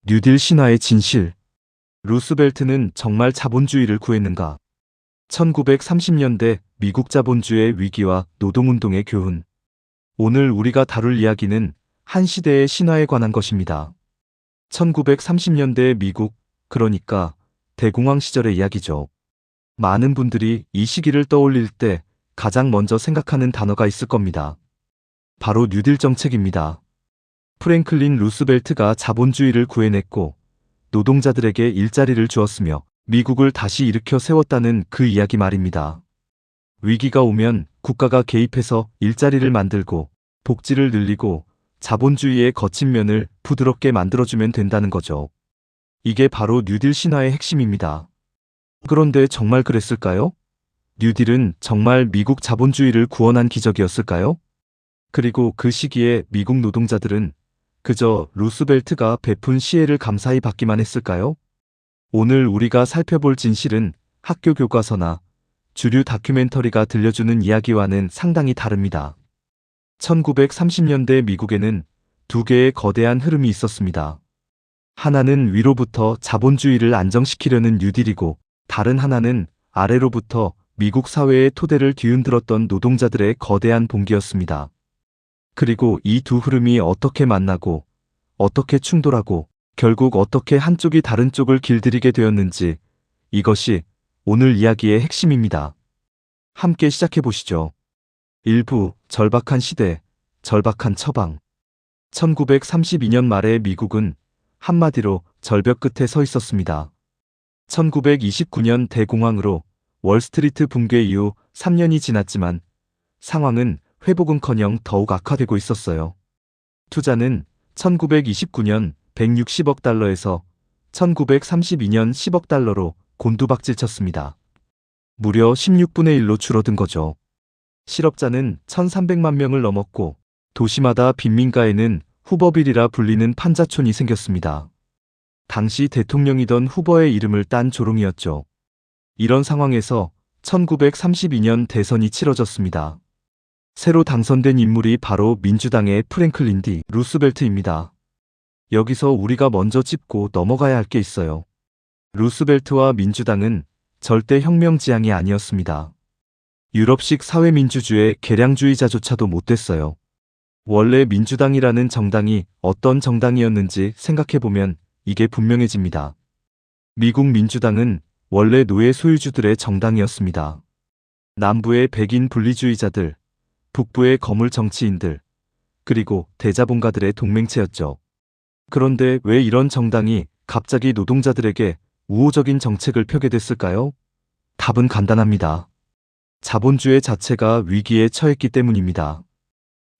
뉴딜 신화의 진실. 루스벨트는 정말 자본주의를 구했는가? 1930년대 미국 자본주의 위기와 노동운동의 교훈. 오늘 우리가 다룰 이야기는 한 시대의 신화에 관한 것입니다. 1930년대 미국, 그러니까 대공황 시절의 이야기죠. 많은 분들이 이 시기를 떠올릴 때 가장 먼저 생각하는 단어가 있을 겁니다. 바로 뉴딜 정책입니다. 프랭클린 루스벨트가 자본주의를 구해냈고 노동자들에게 일자리를 주었으며 미국을 다시 일으켜 세웠다는 그 이야기 말입니다. 위기가 오면 국가가 개입해서 일자리를 만들고 복지를 늘리고 자본주의의 거친 면을 부드럽게 만들어주면 된다는 거죠. 이게 바로 뉴딜 신화의 핵심입니다. 그런데 정말 그랬을까요? 뉴딜은 정말 미국 자본주의를 구원한 기적이었을까요? 그리고 그 시기에 미국 노동자들은 그저 루스벨트가 베푼 시혜를 감사히 받기만 했을까요? 오늘 우리가 살펴볼 진실은 학교 교과서나 주류 다큐멘터리가 들려주는 이야기와는 상당히 다릅니다. 1930년대 미국에는 두 개의 거대한 흐름이 있었습니다. 하나는 위로부터 자본주의를 안정시키려는 뉴딜이고 다른 하나는 아래로부터 미국 사회의 토대를 뒤흔들었던 노동자들의 거대한 봉기였습니다. 그리고 이 두 흐름이 어떻게 만나고 어떻게 충돌하고 결국 어떻게 한쪽이 다른 쪽을 길들이게 되었는지, 이것이 오늘 이야기의 핵심입니다. 함께 시작해 보시죠. 1부 절박한 시대, 절박한 처방. 1932년 말에 미국은 한마디로 절벽 끝에 서 있었습니다. 1929년 대공황으로 월스트리트 붕괴 이후 3년이 지났지만 상황은 회복은커녕 더욱 악화되고 있었어요. 투자는 1929년 160억 달러에서 1932년 10억 달러로 곤두박질 쳤습니다. 무려 16분의 1로 줄어든 거죠. 실업자는 1,300만 명을 넘었고 도시마다 빈민가에는 후버빌이라 불리는 판자촌이 생겼습니다. 당시 대통령이던 후버의 이름을 딴 조롱이었죠. 이런 상황에서 1932년 대선이 치러졌습니다. 새로 당선된 인물이 바로 민주당의 프랭클린 D. 루스벨트입니다. 여기서 우리가 먼저 짚고 넘어가야 할 게 있어요. 루스벨트와 민주당은 절대 혁명 지향이 아니었습니다. 유럽식 사회민주주의 개량주의자조차도 못 됐어요. 원래 민주당이라는 정당이 어떤 정당이었는지 생각해보면 이게 분명해집니다. 미국 민주당은 원래 노예 소유주들의 정당이었습니다. 남부의 백인 분리주의자들, 북부의 거물 정치인들, 그리고 대자본가들의 동맹체였죠. 그런데 왜 이런 정당이 갑자기 노동자들에게 우호적인 정책을 펴게 됐을까요? 답은 간단합니다. 자본주의 자체가 위기에 처했기 때문입니다.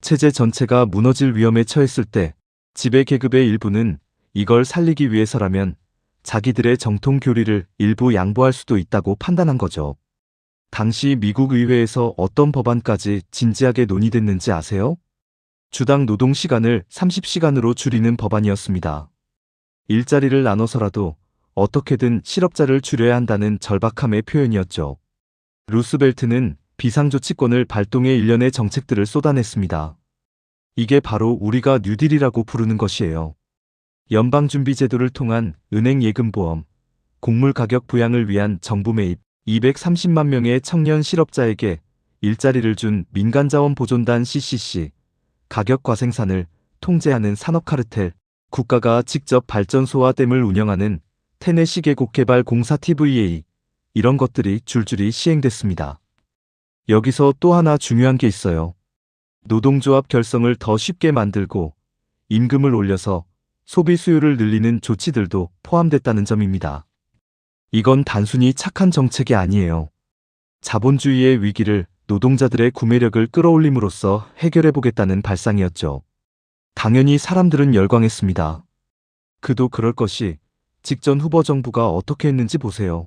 체제 전체가 무너질 위험에 처했을 때 지배계급의 일부는 이걸 살리기 위해서라면 자기들의 정통 교리를 일부 양보할 수도 있다고 판단한 거죠. 당시 미국 의회에서 어떤 법안까지 진지하게 논의됐는지 아세요? 주당 노동 시간을 30시간으로 줄이는 법안이었습니다. 일자리를 나눠서라도 어떻게든 실업자를 줄여야 한다는 절박함의 표현이었죠. 루스벨트는 비상조치권을 발동해 일련의 정책들을 쏟아냈습니다. 이게 바로 우리가 뉴딜이라고 부르는 것이에요. 연방준비제도를 통한 은행 예금보험, 곡물 가격 부양을 위한 정부 매입, 230만 명의 청년 실업자에게 일자리를 준 민간자원보존단 CCC, 가격 과생산을 통제하는 산업카르텔, 국가가 직접 발전소와 댐을 운영하는 테네시 계곡개발공사 TVA, 이런 것들이 줄줄이 시행됐습니다. 여기서 또 하나 중요한 게 있어요. 노동조합 결성을 더 쉽게 만들고 임금을 올려서 소비 수요를 늘리는 조치들도 포함됐다는 점입니다. 이건 단순히 착한 정책이 아니에요. 자본주의의 위기를 노동자들의 구매력을 끌어올림으로써 해결해보겠다는 발상이었죠. 당연히 사람들은 열광했습니다. 그도 그럴 것이 직전 후보 정부가 어떻게 했는지 보세요.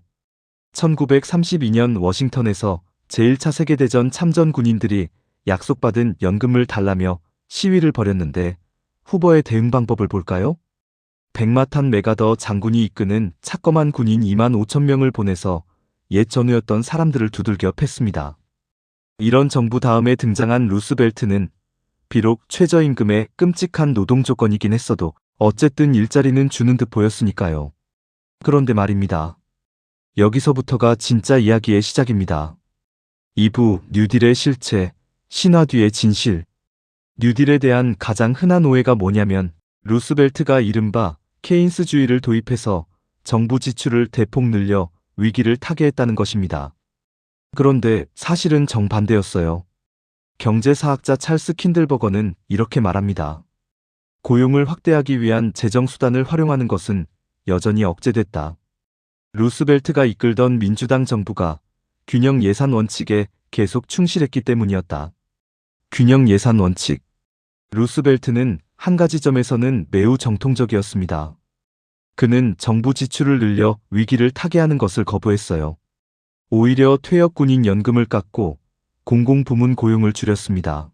1932년 워싱턴에서 제1차 세계대전 참전 군인들이 약속받은 연금을 달라며 시위를 벌였는데 후보의 대응 방법을 볼까요? 백마탄 메가더 장군이 이끄는 차검한 군인 2만 5천 명을 보내서 옛 전우였던 사람들을 두들겨 팼습니다. 이런 정부 다음에 등장한 루스벨트는 비록 최저임금의 끔찍한 노동 조건이긴 했어도 어쨌든 일자리는 주는 듯 보였으니까요. 그런데 말입니다. 여기서부터가 진짜 이야기의 시작입니다. 2부 뉴딜의 실체, 신화 뒤의 진실. 뉴딜에 대한 가장 흔한 오해가 뭐냐면 루스벨트가 이른바 케인스주의를 도입해서 정부 지출을 대폭 늘려 위기를 타개했다는 것입니다. 그런데 사실은 정반대였어요. 경제사학자 찰스 킨들버거는 이렇게 말합니다. 고용을 확대하기 위한 재정수단을 활용하는 것은 여전히 억제됐다. 루스벨트가 이끌던 민주당 정부가 균형 예산 원칙에 계속 충실했기 때문이었다. 균형 예산 원칙. 루스벨트는 한 가지 점에서는 매우 정통적이었습니다. 그는 정부 지출을 늘려 위기를 타개하는 것을 거부했어요. 오히려 퇴역 군인 연금을 깎고 공공부문 고용을 줄였습니다.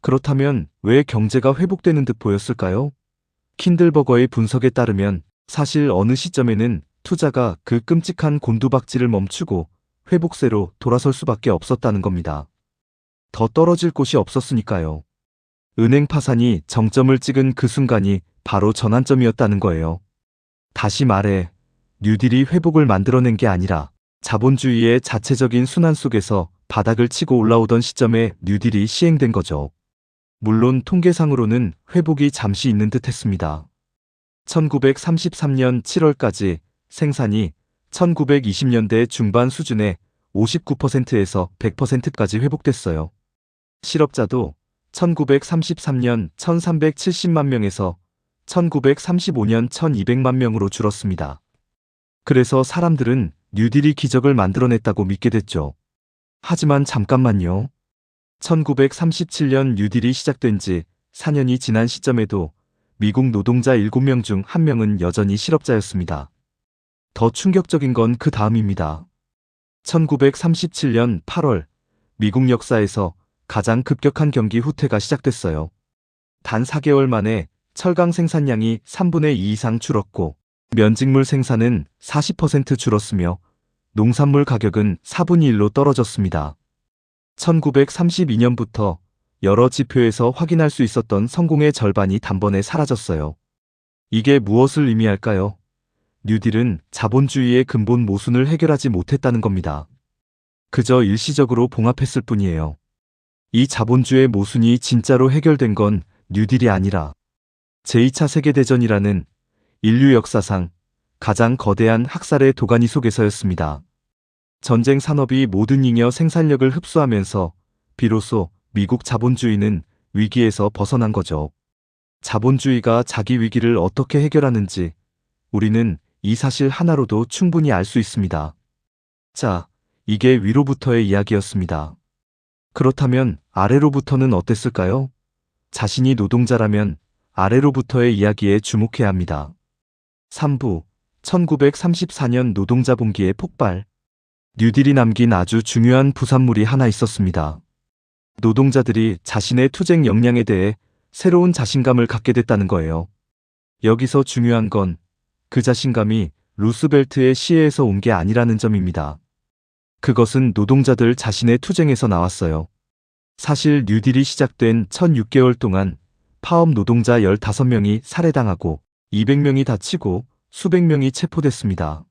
그렇다면 왜 경제가 회복되는 듯 보였을까요? 킨들버거의 분석에 따르면 사실 어느 시점에는 투자가 그 끔찍한 곤두박질을 멈추고 회복세로 돌아설 수밖에 없었다는 겁니다. 더 떨어질 곳이 없었으니까요. 은행 파산이 정점을 찍은 그 순간이 바로 전환점이었다는 거예요. 다시 말해, 뉴딜이 회복을 만들어낸 게 아니라 자본주의의 자체적인 순환 속에서 바닥을 치고 올라오던 시점에 뉴딜이 시행된 거죠. 물론 통계상으로는 회복이 잠시 있는 듯 했습니다. 1933년 7월까지 생산이 1920년대 중반 수준의 59%에서 100%까지 회복됐어요. 실업자도 1933년 1370만 명에서 1935년 1200만 명으로 줄었습니다. 그래서 사람들은 뉴딜이 기적을 만들어냈다고 믿게 됐죠. 하지만 잠깐만요. 1937년 뉴딜이 시작된 지 4년이 지난 시점에도 미국 노동자 7명 중 1명은 여전히 실업자였습니다. 더 충격적인 건 그 다음입니다. 1937년 8월 미국 역사에서 가장 급격한 경기 후퇴가 시작됐어요. 단 4개월 만에 철강 생산량이 3분의 2 이상 줄었고 면직물 생산은 40% 줄었으며 농산물 가격은 4분의 1로 떨어졌습니다. 1932년부터 여러 지표에서 확인할 수 있었던 성공의 절반이 단번에 사라졌어요. 이게 무엇을 의미할까요? 뉴딜은 자본주의의 근본 모순을 해결하지 못했다는 겁니다. 그저 일시적으로 봉합했을 뿐이에요. 이 자본주의 모순이 진짜로 해결된 건 뉴딜이 아니라 제2차 세계대전이라는 인류 역사상 가장 거대한 학살의 도가니 속에서였습니다. 전쟁 산업이 모든 잉여 생산력을 흡수하면서 비로소 미국 자본주의는 위기에서 벗어난 거죠. 자본주의가 자기 위기를 어떻게 해결하는지 우리는 이 사실 하나로도 충분히 알 수 있습니다. 자, 이게 위로부터의 이야기였습니다. 그렇다면 아래로부터는 어땠을까요? 자신이 노동자라면 아래로부터의 이야기에 주목해야 합니다. 3부 1934년 노동자 봉기의 폭발. 뉴딜이 남긴 아주 중요한 부산물이 하나 있었습니다. 노동자들이 자신의 투쟁 역량에 대해 새로운 자신감을 갖게 됐다는 거예요. 여기서 중요한 건 그 자신감이 루스벨트의 시혜에서 온 게 아니라는 점입니다. 그것은 노동자들 자신의 투쟁에서 나왔어요. 사실 뉴딜이 시작된 1006개월 동안 파업 노동자 15명이 살해당하고 200명이 다치고 수백 명이 체포됐습니다.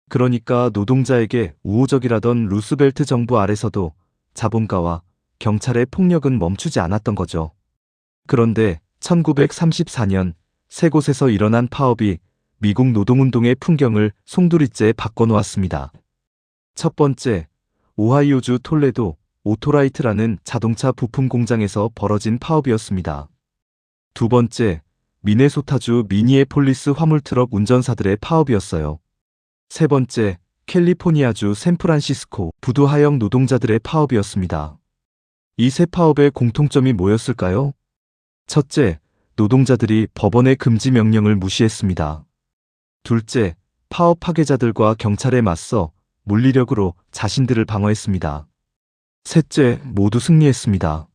그러니까 노동자에게 우호적이라던 루스벨트 정부 아래서도 자본가와 경찰의 폭력은 멈추지 않았던 거죠. 그런데 1934년 세 곳에서 일어난 파업이 미국 노동운동의 풍경을 송두리째 바꿔놓았습니다. 첫 번째, 오하이오주 톨레도 오토라이트라는 자동차 부품 공장에서 벌어진 파업이었습니다. 두 번째, 미네소타주 미니애폴리스 화물트럭 운전사들의 파업이었어요. 세 번째, 캘리포니아주 샌프란시스코 부두 하역 노동자들의 파업이었습니다. 이 세 파업의 공통점이 뭐였을까요? 첫째, 노동자들이 법원의 금지 명령을 무시했습니다. 둘째, 파업 파괴자들과 경찰에 맞서 물리력으로 자신들을 방어했습니다. 셋째, 모두 승리했습니다.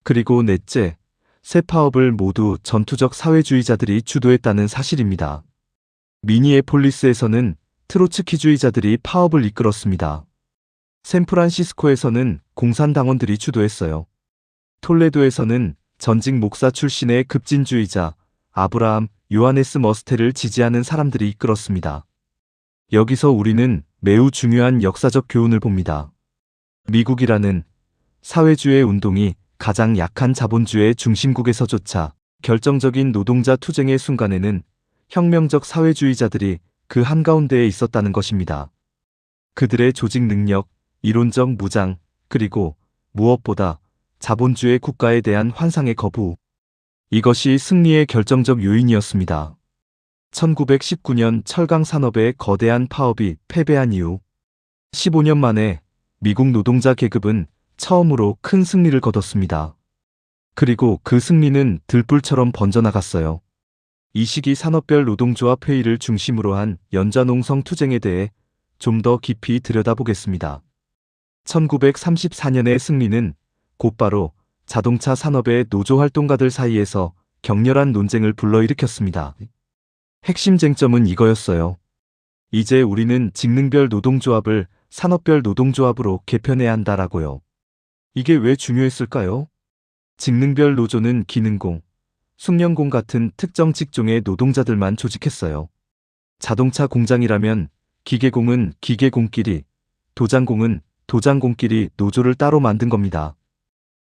그리고 넷째, 새 파업을 모두 전투적 사회주의자들이 주도했다는 사실입니다. 미니애폴리스에서는 트로츠키주의자들이 파업을 이끌었습니다. 샌프란시스코에서는 공산당원들이 주도했어요. 톨레도에서는 전직 목사 출신의 급진주의자 아브라함, 요하네스 머스테를 지지하는 사람들이 이끌었습니다. 여기서 우리는 매우 중요한 역사적 교훈을 봅니다. 미국이라는 사회주의 운동이 가장 약한 자본주의 중심국에서조차 결정적인 노동자 투쟁의 순간에는 혁명적 사회주의자들이 그 한가운데에 있었다는 것입니다. 그들의 조직 능력, 이론적 무장, 그리고 무엇보다 자본주의 국가에 대한 환상의 거부. 이것이 승리의 결정적 요인이었습니다. 1919년 철강 산업의 거대한 파업이 패배한 이후 15년 만에 미국 노동자 계급은 처음으로 큰 승리를 거뒀습니다. 그리고 그 승리는 들불처럼 번져나갔어요. 이 시기 산업별 노동조합 회의를 중심으로 한 연좌농성 투쟁에 대해 좀 더 깊이 들여다보겠습니다. 1934년의 승리는 곧바로 자동차 산업의 노조 활동가들 사이에서 격렬한 논쟁을 불러일으켰습니다. 핵심 쟁점은 이거였어요. 이제 우리는 직능별 노동조합을 산업별 노동조합으로 개편해야 한다라고요. 이게 왜 중요했을까요? 직능별 노조는 기능공, 숙련공 같은 특정 직종의 노동자들만 조직했어요. 자동차 공장이라면 기계공은 기계공끼리, 도장공은 도장공끼리 노조를 따로 만든 겁니다.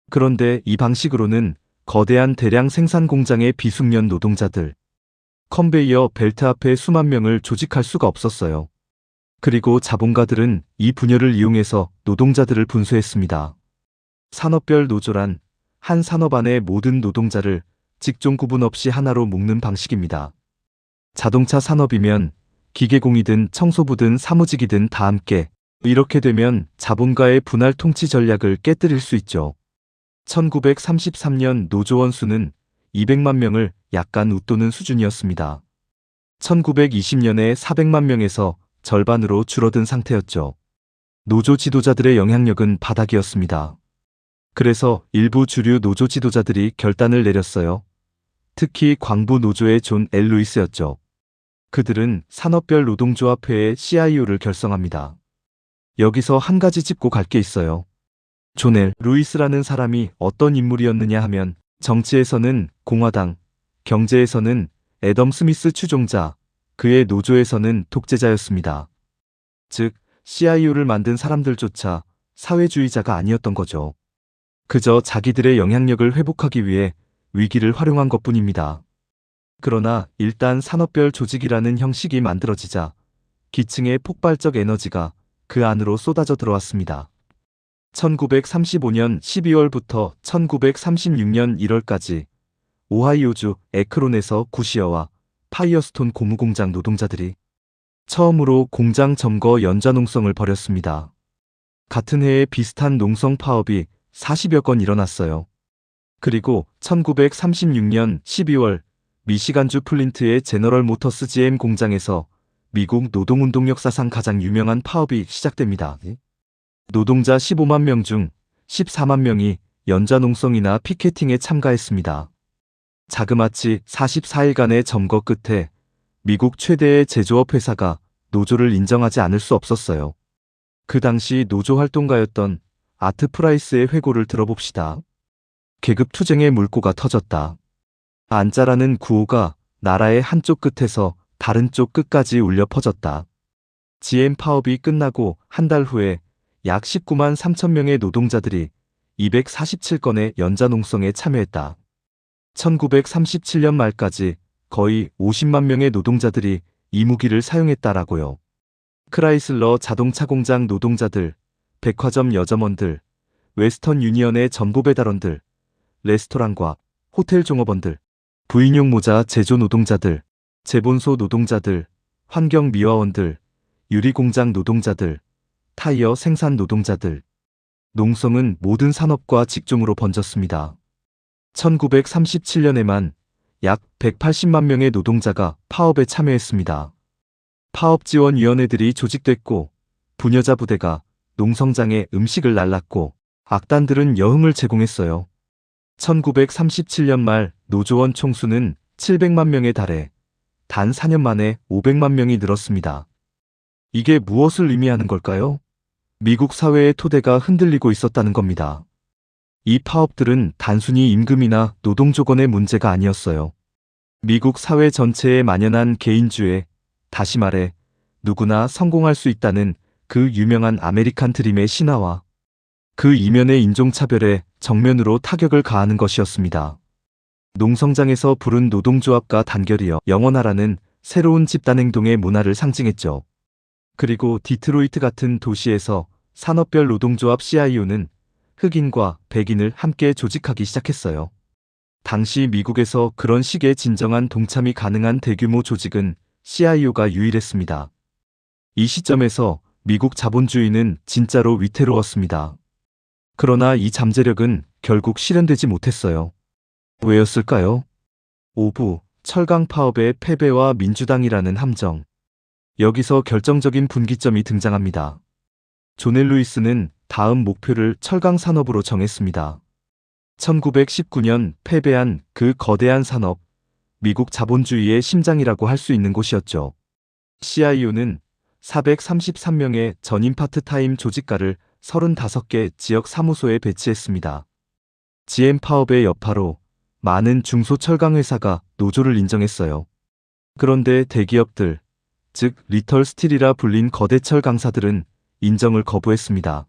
그런데 이 방식으로는 거대한 대량 생산 공장의 비숙련 노동자들, 컨베이어 벨트 앞에 수만 명을 조직할 수가 없었어요. 그리고 자본가들은 이 분열을 이용해서 노동자들을 분쇄했습니다. 산업별 노조란 한 산업 안의 모든 노동자를 직종 구분 없이 하나로 묶는 방식입니다. 자동차 산업이면 기계공이든 청소부든 사무직이든 다 함께. 이렇게 되면 자본가의 분할 통치 전략을 깨뜨릴 수 있죠. 1933년 노조원 수는 200만 명을 약간 웃도는 수준이었습니다. 1920년에 400만 명에서 절반으로 줄어든 상태였죠. 노조 지도자들의 영향력은 바닥이었습니다. 그래서 일부 주류 노조 지도자들이 결단을 내렸어요. 특히 광부 노조의 존 L. 루이스였죠. 그들은 산업별 노동조합회의 CIO를 결성합니다. 여기서 한 가지 짚고 갈 게 있어요. 존 L. 루이스라는 사람이 어떤 인물이었느냐 하면 정치에서는 공화당, 경제에서는 애덤 스미스 추종자, 그의 노조에서는 독재자였습니다. 즉, CIO를 만든 사람들조차 사회주의자가 아니었던 거죠. 그저 자기들의 영향력을 회복하기 위해 위기를 활용한 것뿐입니다. 그러나 일단 산업별 조직이라는 형식이 만들어지자 기층의 폭발적 에너지가 그 안으로 쏟아져 들어왔습니다. 1935년 12월부터 1936년 1월까지 오하이오주 에크론에서 구시어와 파이어스톤 고무공장 노동자들이 처음으로 공장 점거 연좌농성을 벌였습니다. 같은 해에 비슷한 농성 파업이 40여 건 일어났어요. 그리고 1936년 12월 미시간주 플린트의 제너럴 모터스 GM 공장에서 미국 노동운동 역사상 가장 유명한 파업이 시작됩니다. 노동자 15만 명 중 14만 명이 연좌농성이나 피케팅에 참가했습니다. 자그마치 44일간의 점거 끝에 미국 최대의 제조업 회사가 노조를 인정하지 않을 수 없었어요. 그 당시 노조 활동가였던 아트 프라이스의 회고를 들어봅시다. 계급 투쟁의 물꼬가 터졌다. 안자라는 구호가 나라의 한쪽 끝에서 다른 쪽 끝까지 울려 퍼졌다. GM 파업이 끝나고 한 달 후에 약 19만 3천 명의 노동자들이 247건의 연좌농성에 참여했다. 1937년 말까지 거의 50만 명의 노동자들이 이 무기를 사용했다라고요. 크라이슬러 자동차 공장 노동자들, 백화점 여점원들, 웨스턴 유니언의 전보 배달원들, 레스토랑과 호텔 종업원들, 부인용 모자 제조 노동자들, 재본소 노동자들, 환경미화원들, 유리공장 노동자들, 타이어 생산 노동자들. 농성은 모든 산업과 직종으로 번졌습니다. 1937년에만 약 180만 명의 노동자가 파업에 참여했습니다. 파업지원위원회들이 조직됐고 부녀자 부대가 농성장에 음식을 날랐고 악단들은 여흥을 제공했어요. 1937년 말 노조원 총수는 700만 명에 달해 단 4년 만에 500만 명이 늘었습니다. 이게 무엇을 의미하는 걸까요? 미국 사회의 토대가 흔들리고 있었다는 겁니다. 이 파업들은 단순히 임금이나 노동 조건의 문제가 아니었어요. 미국 사회 전체에 만연한 개인주의, 다시 말해 누구나 성공할 수 있다는 그 유명한 아메리칸 드림의 신화와 그 이면의 인종차별에 정면으로 타격을 가하는 것이었습니다. 농성장에서 부른 노동조합과 단결이어 영원하라는 새로운 집단행동의 문화를 상징했죠. 그리고 디트로이트 같은 도시에서 산업별 노동조합 CIO는 흑인과 백인을 함께 조직하기 시작했어요. 당시 미국에서 그런 식의 진정한 동참이 가능한 대규모 조직은 CIO가 유일했습니다. 이 시점에서 미국 자본주의는 진짜로 위태로웠습니다. 그러나 이 잠재력은 결국 실현되지 못했어요. 왜였을까요? 5부 철강 파업의 패배와 민주당이라는 함정. 여기서 결정적인 분기점이 등장합니다. 존 L. 루이스는 다음 목표를 철강 산업으로 정했습니다. 1919년 패배한 그 거대한 산업, 미국 자본주의의 심장이라고 할 수 있는 곳이었죠. CIO는 433명의 전임 파트타임 조직가를 35개 지역 사무소에 배치했습니다. GM 파업의 여파로 많은 중소철강회사가 노조를 인정했어요. 그런데 대기업들, 즉 리털 스틸이라 불린 거대 철강사들은 인정을 거부했습니다.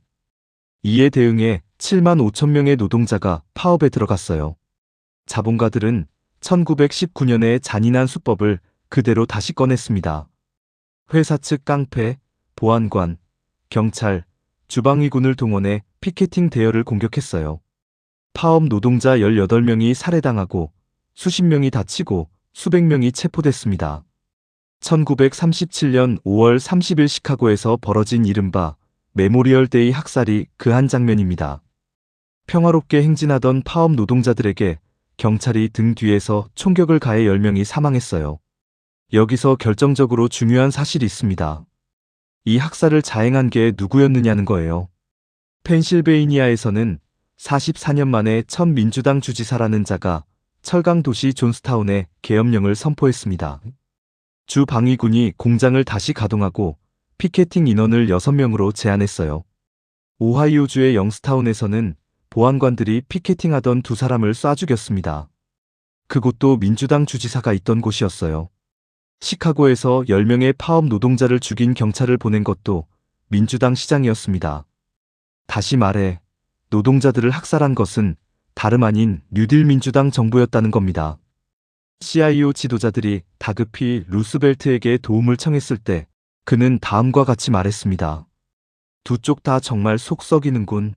이에 대응해 7만 5천 명의 노동자가 파업에 들어갔어요. 자본가들은 1919년의 잔인한 수법을 그대로 다시 꺼냈습니다. 회사 측 깡패, 보안관, 경찰, 주방위군을 동원해 피케팅 대열을 공격했어요. 파업 노동자 18명이 살해당하고 수십 명이 다치고 수백 명이 체포됐습니다. 1937년 5월 30일 시카고에서 벌어진 이른바 메모리얼 데이 학살이 그 한 장면입니다. 평화롭게 행진하던 파업 노동자들에게 경찰이 등 뒤에서 총격을 가해 10명이 사망했어요. 여기서 결정적으로 중요한 사실이 있습니다. 이 학살을 자행한 게 누구였느냐는 거예요. 펜실베이니아에서는 44년 만에 첫 민주당 주지사라는 자가 철강 도시 존스타운에 계엄령을 선포했습니다. 주 방위군이 공장을 다시 가동하고 피케팅 인원을 6명으로 제한했어요. 오하이오주의 영스타운에서는 보안관들이 피케팅하던 2사람을 쏴 죽였습니다. 그곳도 민주당 주지사가 있던 곳이었어요. 시카고에서 10명의 파업 노동자를 죽인 경찰을 보낸 것도 민주당 시장이었습니다. 다시 말해 노동자들을 학살한 것은 다름 아닌 뉴딜 민주당 정부였다는 겁니다. CIO 지도자들이 다급히 루스벨트에게 도움을 청했을 때 그는 다음과 같이 말했습니다. 두 쪽 다 정말 속 썩이는군.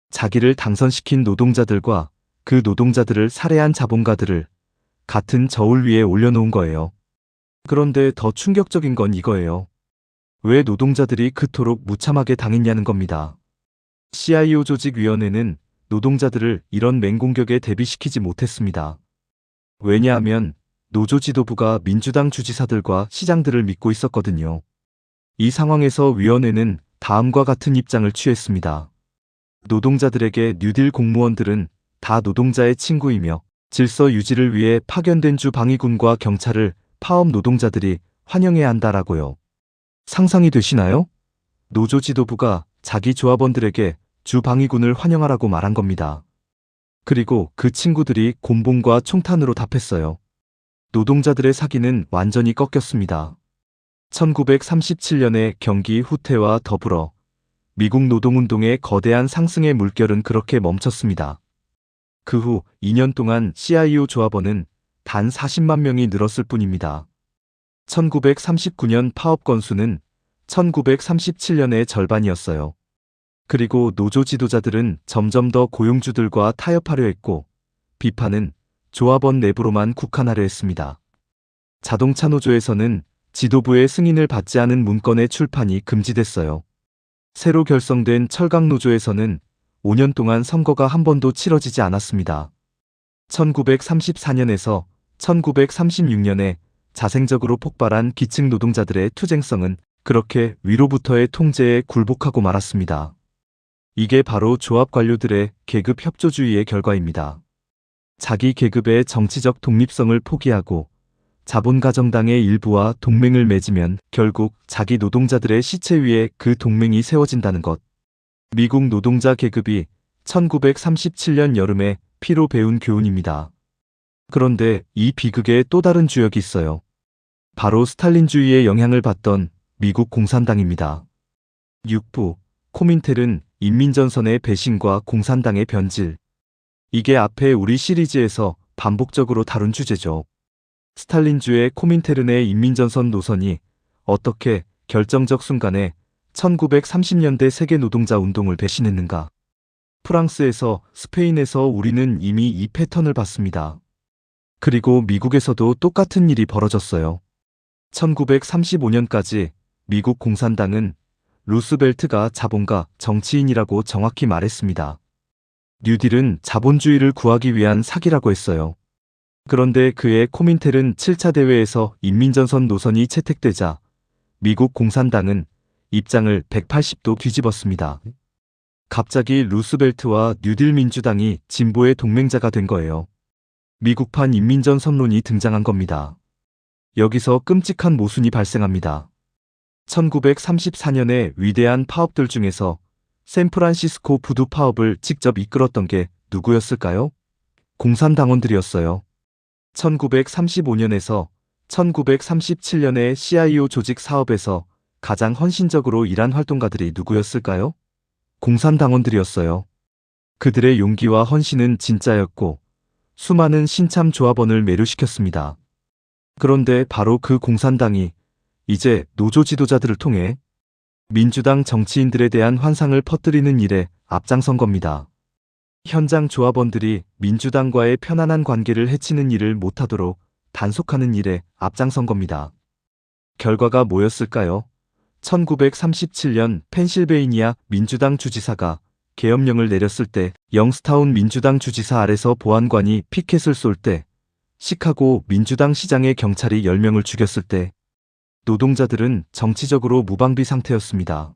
자기를 당선시킨 노동자들과 그 노동자들을 살해한 자본가들을 같은 저울 위에 올려놓은 거예요. 그런데 더 충격적인 건 이거예요. 왜 노동자들이 그토록 무참하게 당했냐는 겁니다. CIO 조직위원회는 노동자들을 이런 맹공격에 대비시키지 못했습니다. 왜냐하면 노조 지도부가 민주당 주지사들과 시장들을 믿고 있었거든요. 이 상황에서 위원회는 다음과 같은 입장을 취했습니다. 노동자들에게 뉴딜 공무원들은 다 노동자의 친구이며 질서 유지를 위해 파견된 주 방위군과 경찰을 파업 노동자들이 환영해야 한다라고요. 상상이 되시나요? 노조 지도부가 자기 조합원들에게 주 방위군을 환영하라고 말한 겁니다. 그리고 그 친구들이 곤봉과 총탄으로 답했어요. 노동자들의 사기는 완전히 꺾였습니다. 1937년의 경기 후퇴와 더불어 미국 노동운동의 거대한 상승의 물결은 그렇게 멈췄습니다. 그 후 2년 동안 CIO 조합원은 단 40만 명이 늘었을 뿐입니다. 1939년 파업 건수는 1937년의 절반이었어요. 그리고 노조 지도자들은 점점 더 고용주들과 타협하려 했고 비판은 조합원 내부로만 국한하려 했습니다. 자동차 노조에서는 지도부의 승인을 받지 않은 문건의 출판이 금지됐어요. 새로 결성된 철강 노조에서는 5년 동안 선거가 한 번도 치러지지 않았습니다. 1934년에서 1936년에 자생적으로 폭발한 기층 노동자들의 투쟁성은 그렇게 위로부터의 통제에 굴복하고 말았습니다. 이게 바로 조합 관료들의 계급 협조주의의 결과입니다. 자기 계급의 정치적 독립성을 포기하고 자본가정당의 일부와 동맹을 맺으면 결국 자기 노동자들의 시체 위에 그 동맹이 세워진다는 것. 미국 노동자 계급이 1937년 여름에 피로 배운 교훈입니다. 그런데 이 비극에 또 다른 주역이 있어요. 바로 스탈린주의의 영향을 받던 미국 공산당입니다. 6부 코민텔은 인민전선의 배신과 공산당의 변질. 이게 앞에 우리 시리즈에서 반복적으로 다룬 주제죠. 스탈린주의 코민테른의 인민전선 노선이 어떻게 결정적 순간에 1930년대 세계 노동자 운동을 배신했는가. 프랑스에서, 스페인에서 우리는 이미 이 패턴을 봤습니다. 그리고 미국에서도 똑같은 일이 벌어졌어요. 1935년까지 미국 공산당은 루스벨트가 자본가 정치인이라고 정확히 말했습니다. 뉴딜은 자본주의를 구하기 위한 사기라고 했어요. 그런데 그의 코민텔은 7차 대회에서 인민전선 노선이 채택되자 미국 공산당은 입장을 180도 뒤집었습니다. 갑자기 루스벨트와 뉴딜 민주당이 진보의 동맹자가 된 거예요. 미국판 인민전선론이 등장한 겁니다. 여기서 끔찍한 모순이 발생합니다. 1934년에 위대한 파업들 중에서 샌프란시스코 부두 파업을 직접 이끌었던 게 누구였을까요? 공산당원들이었어요. 1935년에서 1937년의 CIO 조직 사업에서 가장 헌신적으로 일한 활동가들이 누구였을까요? 공산당원들이었어요. 그들의 용기와 헌신은 진짜였고 수많은 신참 조합원을 매료시켰습니다. 그런데 바로 그 공산당이 이제 노조 지도자들을 통해 민주당 정치인들에 대한 환상을 퍼뜨리는 일에 앞장선 겁니다. 현장 조합원들이 민주당과의 편안한 관계를 해치는 일을 못하도록 단속하는 일에 앞장선 겁니다. 결과가 뭐였을까요? 1937년 펜실베이니아 민주당 주지사가 계엄령을 내렸을 때 영스타운 민주당 주지사 아래서 보안관이 피켓을 쏠 때, 시카고 민주당 시장의 경찰이 10명을 죽였을 때 노동자들은 정치적으로 무방비 상태였습니다.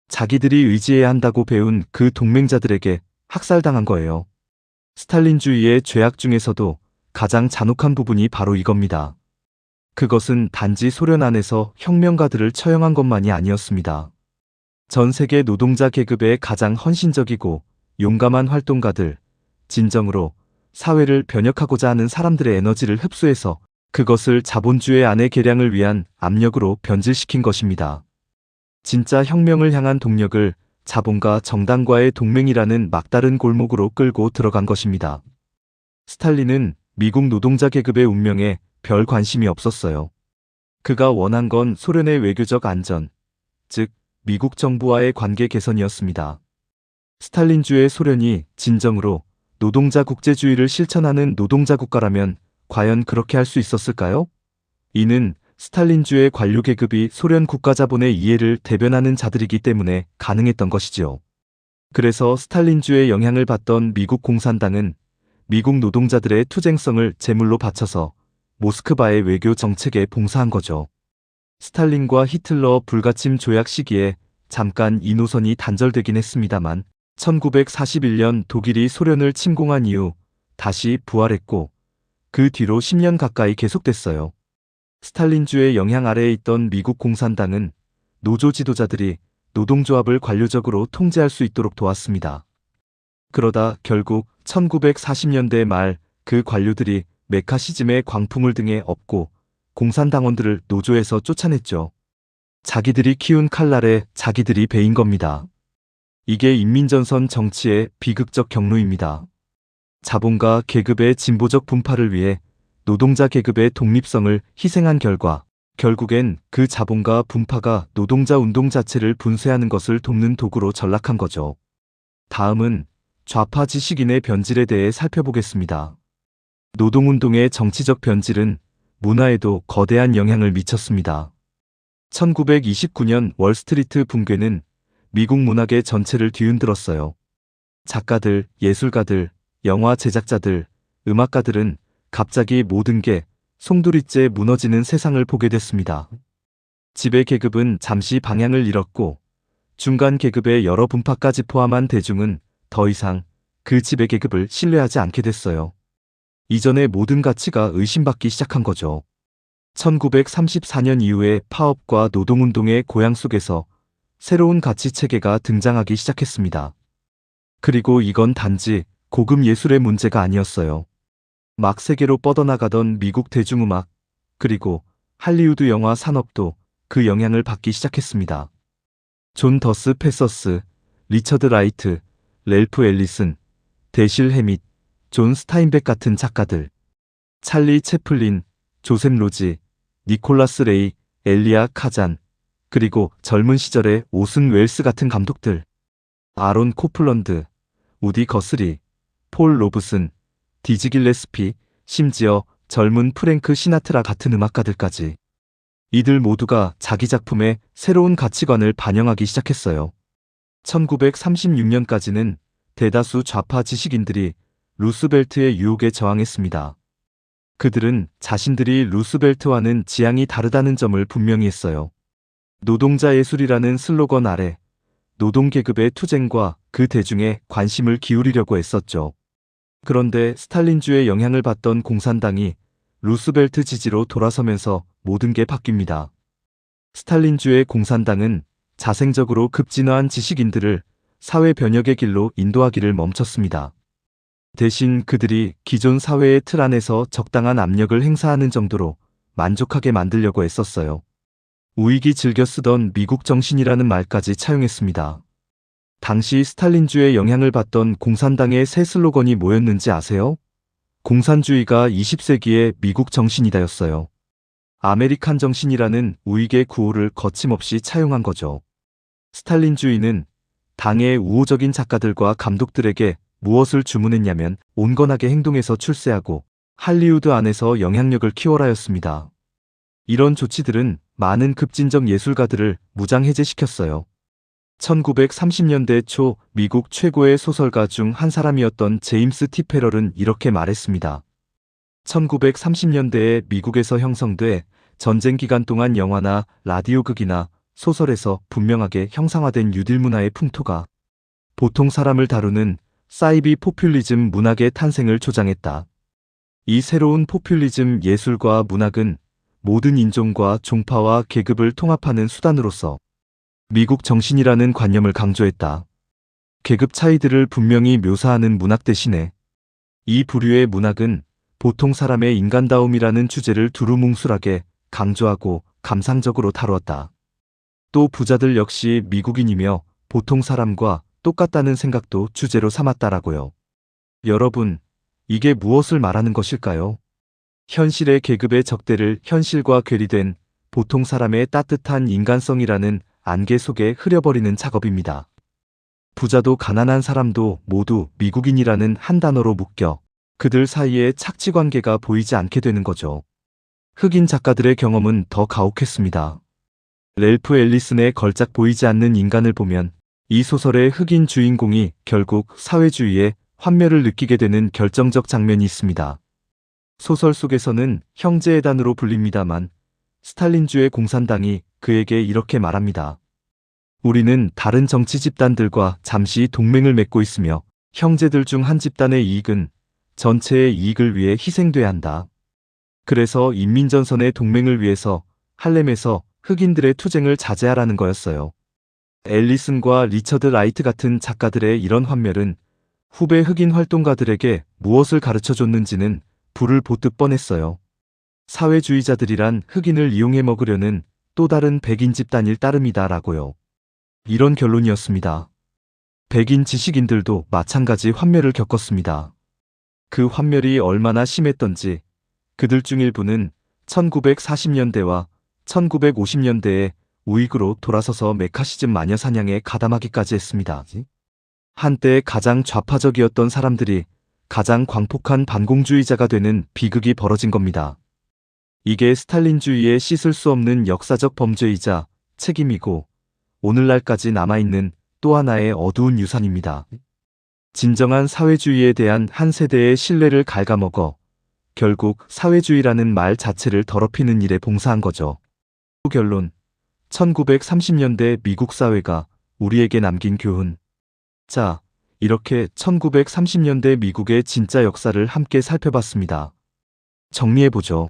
자기들이 의지해야 한다고 배운 그 동맹자들에게 학살당한 거예요. 스탈린주의의 죄악 중에서도 가장 잔혹한 부분이 바로 이겁니다. 그것은 단지 소련 안에서 혁명가들을 처형한 것만이 아니었습니다. 전 세계 노동자 계급의 가장 헌신적이고 용감한 활동가들, 진정으로 사회를 변혁하고자 하는 사람들의 에너지를 흡수해서 그것을 자본주의 안의 개량을 위한 압력으로 변질시킨 것입니다. 진짜 혁명을 향한 동력을 자본과 정당과의 동맹이라는 막다른 골목으로 끌고 들어간 것입니다. 스탈린은 미국 노동자 계급의 운명에 별 관심이 없었어요. 그가 원한 건 소련의 외교적 안전, 즉 미국 정부와의 관계 개선이었습니다. 스탈린주의 소련이 진정으로 노동자 국제주의를 실천하는 노동자 국가라면 과연 그렇게 할 수 있었을까요? 이는 스탈린주의 관료 계급이 소련 국가자본의 이해를 대변하는 자들이기 때문에 가능했던 것이지요. 그래서 스탈린주의 영향을 받던 미국 공산당은 미국 노동자들의 투쟁성을 제물로 바쳐서 모스크바의 외교 정책에 봉사한 거죠. 스탈린과 히틀러 불가침 조약 시기에 잠깐 이 노선이 단절되긴 했습니다만 1941년 독일이 소련을 침공한 이후 다시 부활했고 그 뒤로 10년 가까이 계속됐어요. 스탈린주의 영향 아래에 있던 미국 공산당은 노조 지도자들이 노동조합을 관료적으로 통제할 수 있도록 도왔습니다. 그러다 결국 1940년대 말 그 관료들이 메카시즘의 광풍을 등에 업고 공산당원들을 노조에서 쫓아냈죠. 자기들이 키운 칼날에 자기들이 베인 겁니다. 이게 인민전선 정치의 비극적 경로입니다. 자본가 계급의 진보적 분파를 위해 노동자 계급의 독립성을 희생한 결과 결국엔 그 자본가 분파가 노동자 운동 자체를 분쇄하는 것을 돕는 도구로 전락한 거죠. 다음은 좌파 지식인의 변질에 대해 살펴보겠습니다. 노동운동의 정치적 변질은 문화에도 거대한 영향을 미쳤습니다. 1929년 월스트리트 붕괴는 미국 문학의 전체를 뒤흔들었어요. 작가들, 예술가들, 영화 제작자들, 음악가들은 갑자기 모든 게 송두리째 무너지는 세상을 보게 됐습니다. 지배 계급은 잠시 방향을 잃었고 중간 계급의 여러 분파까지 포함한 대중은 더 이상 그 지배 계급을 신뢰하지 않게 됐어요. 이전의 모든 가치가 의심받기 시작한 거죠. 1934년 이후에 파업과 노동운동의 고향 속에서 새로운 가치 체계가 등장하기 시작했습니다. 그리고 이건 단지 고급 예술의 문제가 아니었어요. 막 세계로 뻗어나가던 미국 대중음악, 그리고 할리우드 영화 산업도 그 영향을 받기 시작했습니다. 존 더스 패서스, 리처드 라이트, 랠프 앨리슨, 대실 해밋, 존 스타인백 같은 작가들, 찰리 채플린, 조셉 로지, 니콜라스 레이, 엘리아 카잔, 그리고 젊은 시절의 오슨 웰스 같은 감독들, 아론 코플런드, 우디 거스리, 폴 로브슨, 디지 길레스피, 심지어 젊은 프랭크 시나트라 같은 음악가들까지. 이들 모두가 자기 작품에 새로운 가치관을 반영하기 시작했어요. 1936년까지는 대다수 좌파 지식인들이 루스벨트의 유혹에 저항했습니다. 그들은 자신들이 루스벨트와는 지향이 다르다는 점을 분명히 했어요. 노동자 예술이라는 슬로건 아래 노동계급의 투쟁과 그 대중에 관심을 기울이려고 했었죠. 그런데 스탈린주의 영향을 받던 공산당이 루스벨트 지지로 돌아서면서 모든 게 바뀝니다. 스탈린주의 공산당은 자생적으로 급진화한 지식인들을 사회 변혁의 길로 인도하기를 멈췄습니다. 대신 그들이 기존 사회의 틀 안에서 적당한 압력을 행사하는 정도로 만족하게 만들려고 애썼어요. 우익이 즐겨 쓰던 미국 정신이라는 말까지 차용했습니다. 당시 스탈린주의 영향을 받던 공산당의 새 슬로건이 뭐였는지 아세요? 공산주의가 20세기의 미국 정신이다였어요. 아메리칸 정신이라는 우익의 구호를 거침없이 차용한 거죠. 스탈린주의는 당의 우호적인 작가들과 감독들에게 무엇을 주문했냐면 온건하게 행동해서 출세하고 할리우드 안에서 영향력을 키워라였습니다. 이런 조치들은 많은 급진적 예술가들을 무장해제시켰어요. 1930년대 초 미국 최고의 소설가 중 한 사람이었던 제임스 티 페럴은 이렇게 말했습니다. 1930년대에 미국에서 형성돼 전쟁 기간 동안 영화나 라디오 극이나 소설에서 분명하게 형상화된 뉴딜 문화의 풍토가 보통 사람을 다루는 사이비 포퓰리즘 문학의 탄생을 조장했다. 이 새로운 포퓰리즘 예술과 문학은 모든 인종과 종파와 계급을 통합하는 수단으로서 미국 정신이라는 관념을 강조했다. 계급 차이들을 분명히 묘사하는 문학 대신에 이 부류의 문학은 보통 사람의 인간다움이라는 주제를 두루뭉술하게 강조하고 감상적으로 다루었다. 또 부자들 역시 미국인이며 보통 사람과 똑같다는 생각도 주제로 삼았다라고요. 여러분, 이게 무엇을 말하는 것일까요? 현실의 계급의 적대를 현실과 괴리된 보통 사람의 따뜻한 인간성이라는 안개 속에 흐려버리는 작업입니다. 부자도 가난한 사람도 모두 미국인이라는 한 단어로 묶여 그들 사이에 착지관계가 보이지 않게 되는 거죠. 흑인 작가들의 경험은 더 가혹했습니다. 랠프 앨리슨의 걸작 보이지 않는 인간을 보면 이 소설의 흑인 주인공이 결국 사회주의의 환멸을 느끼게 되는 결정적 장면이 있습니다. 소설 속에서는 형제의 단으로 불립니다만 스탈린주의 공산당이 그에게 이렇게 말합니다. 우리는 다른 정치 집단들과 잠시 동맹을 맺고 있으며 형제들 중 한 집단의 이익은 전체의 이익을 위해 희생돼야 한다. 그래서 인민전선의 동맹을 위해서 할렘에서 흑인들의 투쟁을 자제하라는 거였어요. 앨리슨과 리처드 라이트 같은 작가들의 이런 환멸은 후배 흑인 활동가들에게 무엇을 가르쳐줬는지는 불을 보듯 뻔했어요. 사회주의자들이란 흑인을 이용해 먹으려는 또 다른 백인 집단일 따름이다라고요. 이런 결론이었습니다. 백인 지식인들도 마찬가지 환멸을 겪었습니다. 그 환멸이 얼마나 심했던지 그들 중 일부는 1940년대와 1950년대에 우익으로 돌아서서 메카시즘 마녀 사냥에 가담하기까지 했습니다. 한때 가장 좌파적이었던 사람들이 가장 광폭한 반공주의자가 되는 비극이 벌어진 겁니다. 이게 스탈린주의의 씻을 수 없는 역사적 범죄이자 책임이고 오늘날까지 남아있는 또 하나의 어두운 유산입니다. 진정한 사회주의에 대한 한 세대의 신뢰를 갉아먹어 결국 사회주의라는 말 자체를 더럽히는 일에 봉사한 거죠. 결론, 1930년대 미국 사회가 우리에게 남긴 교훈. 자, 이렇게 1930년대 미국의 진짜 역사를 함께 살펴봤습니다. 정리해보죠.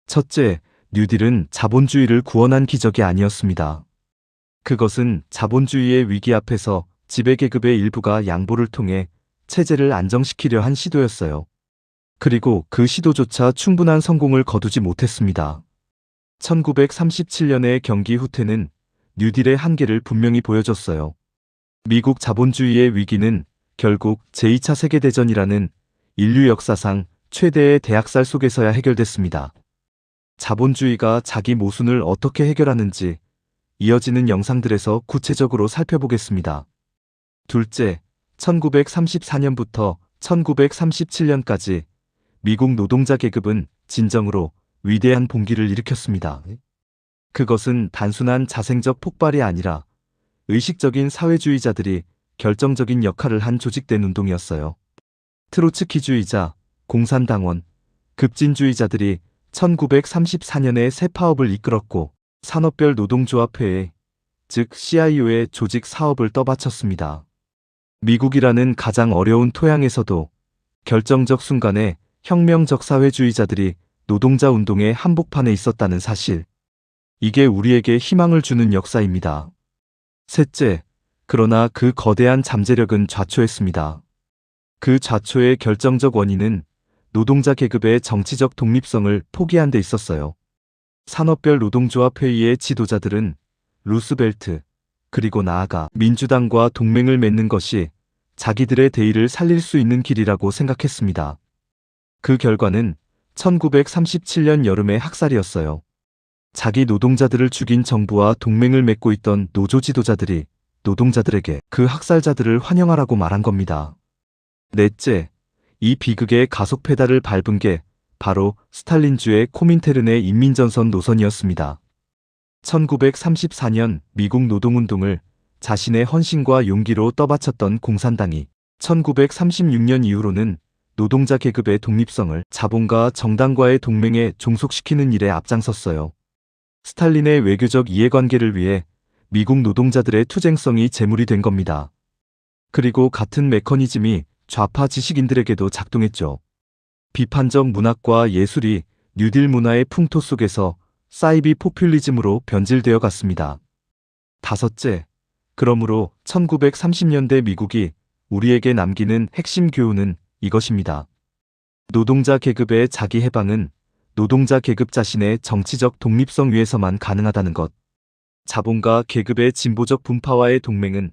첫째, 뉴딜은 자본주의를 구원한 기적이 아니었습니다. 그것은 자본주의의 위기 앞에서 지배계급의 일부가 양보를 통해 체제를 안정시키려 한 시도였어요. 그리고 그 시도조차 충분한 성공을 거두지 못했습니다. 1937년의 경기 후퇴는 뉴딜의 한계를 분명히 보여줬어요. 미국 자본주의의 위기는 결국 제2차 세계대전이라는 인류 역사상 최대의 대학살 속에서야 해결됐습니다. 자본주의가 자기 모순을 어떻게 해결하는지 이어지는 영상들에서 구체적으로 살펴보겠습니다. 둘째, 1934년부터 1937년까지 미국 노동자 계급은 진정으로 위대한 봉기를 일으켰습니다. 그것은 단순한 자생적 폭발이 아니라 의식적인 사회주의자들이 결정적인 역할을 한 조직된 운동이었어요. 트로츠키주의자, 공산당원, 급진주의자들이 1934년에 새 파업을 이끌었고 산업별 노동조합회에, 즉 CIO의 조직 사업을 떠받쳤습니다. 미국이라는 가장 어려운 토양에서도 결정적 순간에 혁명적 사회주의자들이 노동자 운동의 한복판에 있었다는 사실. 이게 우리에게 희망을 주는 역사입니다. 셋째, 그러나 그 거대한 잠재력은 좌초했습니다. 그 좌초의 결정적 원인은 노동자 계급의 정치적 독립성을 포기한 데 있었어요. 산업별 노동조합회의의 지도자들은 루스벨트, 그리고 나아가 민주당과 동맹을 맺는 것이 자기들의 대의를 살릴 수 있는 길이라고 생각했습니다. 그 결과는 1937년 여름의 학살이었어요. 자기 노동자들을 죽인 정부와 동맹을 맺고 있던 노조 지도자들이 노동자들에게 그 학살자들을 환영하라고 말한 겁니다. 넷째, 이 비극의 가속 페달을 밟은 게 바로 스탈린주의 코민테른의 인민전선 노선이었습니다. 1934년 미국 노동운동을 자신의 헌신과 용기로 떠받쳤던 공산당이 1936년 이후로는 노동자 계급의 독립성을 자본과 정당과의 동맹에 종속시키는 일에 앞장섰어요. 스탈린의 외교적 이해관계를 위해 미국 노동자들의 투쟁성이 제물이 된 겁니다. 그리고 같은 메커니즘이 좌파 지식인들에게도 작동했죠. 비판적 문학과 예술이 뉴딜 문화의 풍토 속에서 사이비 포퓰리즘으로 변질되어 갔습니다. 다섯째, 그러므로 1930년대 미국이 우리에게 남기는 핵심 교훈은 이것입니다. 노동자 계급의 자기 해방은 노동자 계급 자신의 정치적 독립성 위에서만 가능하다는 것. 자본가 계급의 진보적 분파와의 동맹은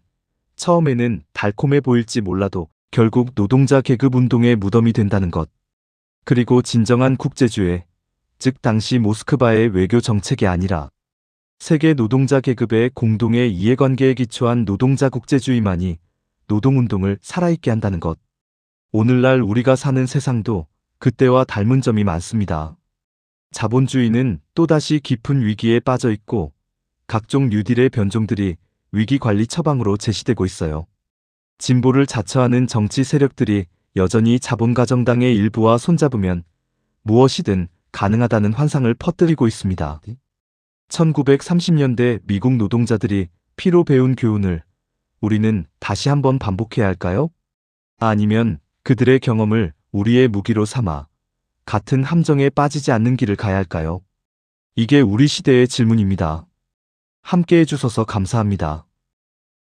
처음에는 달콤해 보일지 몰라도 결국 노동자 계급 운동의 무덤이 된다는 것. 그리고 진정한 국제주의, 즉 당시 모스크바의 외교 정책이 아니라 세계 노동자 계급의 공동의 이해관계에 기초한 노동자 국제주의만이 노동운동을 살아있게 한다는 것. 오늘날 우리가 사는 세상도 그때와 닮은 점이 많습니다. 자본주의는 또다시 깊은 위기에 빠져 있고 각종 뉴딜의 변종들이 위기관리 처방으로 제시되고 있어요. 진보를 자처하는 정치 세력들이 여전히 자본가정당의 일부와 손잡으면 무엇이든 가능하다는 환상을 퍼뜨리고 있습니다. 1930년대 미국 노동자들이 피로 배운 교훈을 우리는 다시 한번 반복해야 할까요? 아니면 그들의 경험을 우리의 무기로 삼아 같은 함정에 빠지지 않는 길을 가야 할까요? 이게 우리 시대의 질문입니다. 함께 해주셔서 감사합니다.